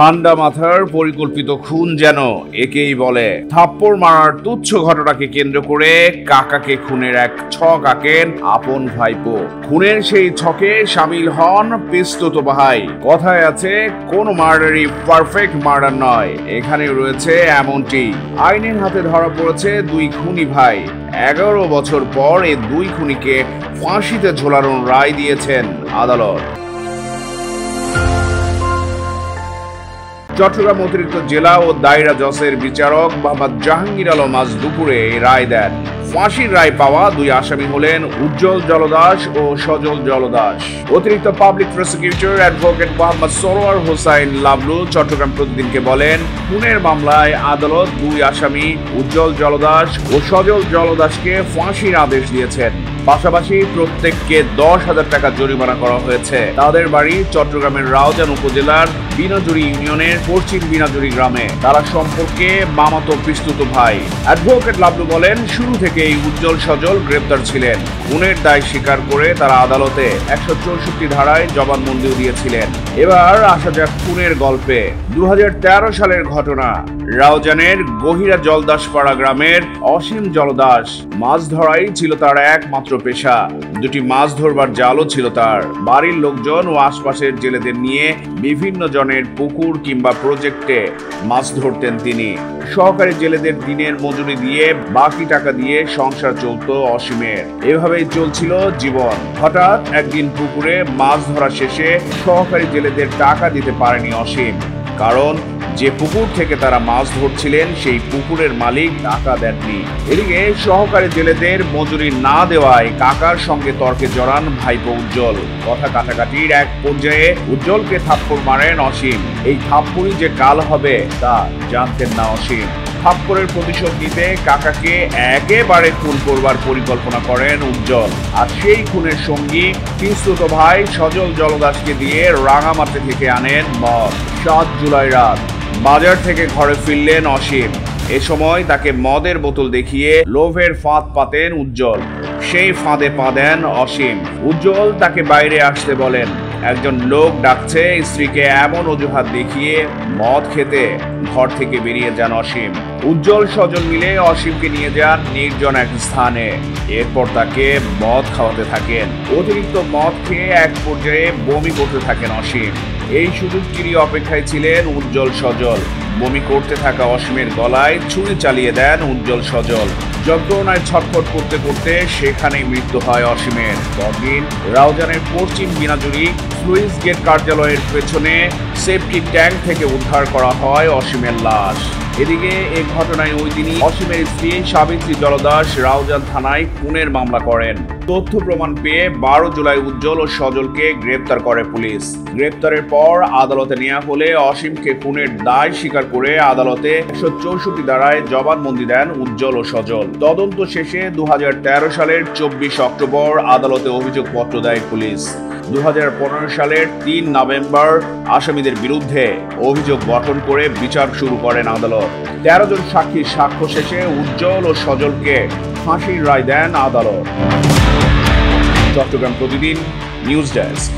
ঠান্ডা মাথার পরিকল্পিত খুন যেন একেই বলে। থাপ্পড় মারার তুচ্ছ ঘটনাকে কেন্দ্র করে কাকাকে খুনের এক ছক আঁকেন আপন ভাইপো। খুনের সেই ছকে সামিল হন পিস্তুত ভাই। কথায় আছে কোন মার্ডারই পারফেক্ট মার্ডার নয়, এখানে রয়েছে এমনটি। আইনের হাতে ধরা পড়েছে দুই খুনি ভাই। 11 বছর পর এই দুই খুনিকে ফাঁসিতে ঝোলানোর রায় দিয়েছেন আদালত। চট্টগ্রাম অতিরিক্ত জেলা ও দায়রা জজের বিচারক মোহাম্মদ জাহাঙ্গীর আলম আজ দুপুরে রায় দেন। ফাঁসির রায় পাওয়া দুই আসামি হলেন উজ্জ্বল জলদাস ও সজল জলদাস। অতিরিক্ত public prosecutor advocate Mohammad Sarwar Hossain Lablu Chattogram প্রতিদিনকে বলেন, খুনের মামলায় আদালত দুই আসামি উজ্জ্বল জলদাস ও সজল জলদাসকে ফাঁসির আদেশ দিয়েছেন। পাশাপাশি প্রত্যেককে 10,000 টাকা জরিমানা করা হয়েছে। তাদের বাড়ি চট্টগ্রামের রাউজান উপজেলার বিনাজুরি ইউনিয়নের পশ্চিম বিনাজুরি গ্রামে। তারা সম্পর্কে মামাতো পিস্তুত ভাই। অ্যাডভোকেট লাবলু বলেন, শুরু থেকেই উজ্জ্বল সজল গ্রেপ্তার ছিলেন। খুনের দায় স্বীকার করে তারা আদালতে 164 ধারায় জবানবন্দিও দিয়েছিলেন। এবার আসা যাক খুনের গল্পে। 2013 সালের ঘটনা। রাউজানের গহিরা জলদাসপাড়া গ্রামের অসীম জলদাস মাছ ধরাই ছিল তার একমাত্র পেশা। দুটি মাছ ধরবার জালও ছিল তার। বাড়ির লোকজন ও আশপাশের জেলেদের নিয়ে বিভিন্ন জনের পুকুর কিংবা প্রজেক্টে মাছ ধরতেন তিনি। সহকারী জেলেদের দিনের মজুরি দিয়ে বাকি টাকা দিয়ে সংসার চলতো অসীমের। এভাবেই চলছিল জীবন। হঠাৎ একদিন পুকুরে মাছ ধরা শেষে সহকারী জেলেদের টাকা দিতে পারেনি অসীম। কারণ যে পুকুর থেকে তারা মাছ ধরছিলেন সেই পুকুরের মালিক টাকা দেননি। এদিকে সহকারী জেলেদের মজুরি না দেওয়ায় কাকার সঙ্গে তর্কে জড়ান ভাইপো উজ্জ্বল। কথা কাটাকাটির এক পর্যায়ে উজ্জ্বলকে থাপ্পড় মারেন অসীম। এই থাপ্পড়ই যে কাল হবে তা জানতেন না অসীম। থাপ্পড়ের প্রতিশোধ নিতে কাকাকে একেবারে খুন করবার পরিকল্পনা করেন উজ্জ্বল। আর সেই খুনের সঙ্গী পিস্তুত ভাই সজল জলদাসকে দিয়ে রাঙামাটি থেকে আনেন মদ। 7 জুলাই রাত বাজার থেকে ঘরে ফিরলেন অসীম। এ সময় তাকে মদের বোতল দেখিয়ে লোভের ফাঁদ পাতেন উজ্জ্বল। সেই ফাঁদে পা দেন অসীম। উজ্জ্বল তাকে বাইরে আসতে বলেন। একজন লোক ডাকছে, স্ত্রীকে এমন অজুহাত দেখিয়ে মদ খেতে ঘর থেকে বেরিয়ে যান অসীম। উজ্জ্বল সজল মিলে অসীমকে নিয়ে যান নির্জন এক স্থানে। এরপর তাকে মদ খাওয়াতে থাকেন। অতিরিক্ত মদ খেয়ে এক পর্যায়ে বমি করতে থাকেন অসীম। এই সুযোগটিরই অপেক্ষায় ছিলেন উজ্জ্বল সজল। বমি করতে থাকা অসীমের গলায় ছুরি চালিয়ে দেন উজ্জ্বল সজল। যন্ত্রণায় ছটফট করতে করতে সেখানেই মৃত্যু হয় অসীমের। পরদিন রাউজানের পশ্চিম বিনাজুরি স্লুইস গেট কার্যালয়ের পেছনে সেফটি ট্যাঙ্ক থেকে উদ্ধার করা হয় অসীমের লাশ। এদিকে এই ঘটনায় ওই দিনই অসীমের স্ত্রী সাবিত্রী জলদাস রাউজান থানায় খুনের মামলা করেন। তথ্য প্রমাণ পেয়ে 12 জুলাই উজ্জ্বল ও সজলকে গ্রেপ্তার করে পুলিশ। গ্রেপ্তারের পর আদালতে নেওয়া হলে অসীমকে খুনের দায় স্বীকার করে আদালতে 164 ধারায় জবানবন্দি দেন উজ্জ্বল ও সজল। তদন্ত শেষে 2013 সালের 24 অক্টোবর আদালতে অভিযোগপত্র দেয় পুলিশ। 2015 সালের 3 নভেম্বর আসামিদের বিরুদ্ধে অভিযোগ গঠন করে বিচার শুরু করেন আদালত। 13 জন সাক্ষীর সাক্ষ্য শেষে উজ্জ্বল ও সজলকে ফাঁসির রায় দেন আদালত। চট্টগ্রাম প্রতিদিন নিউজ ডেস্ক।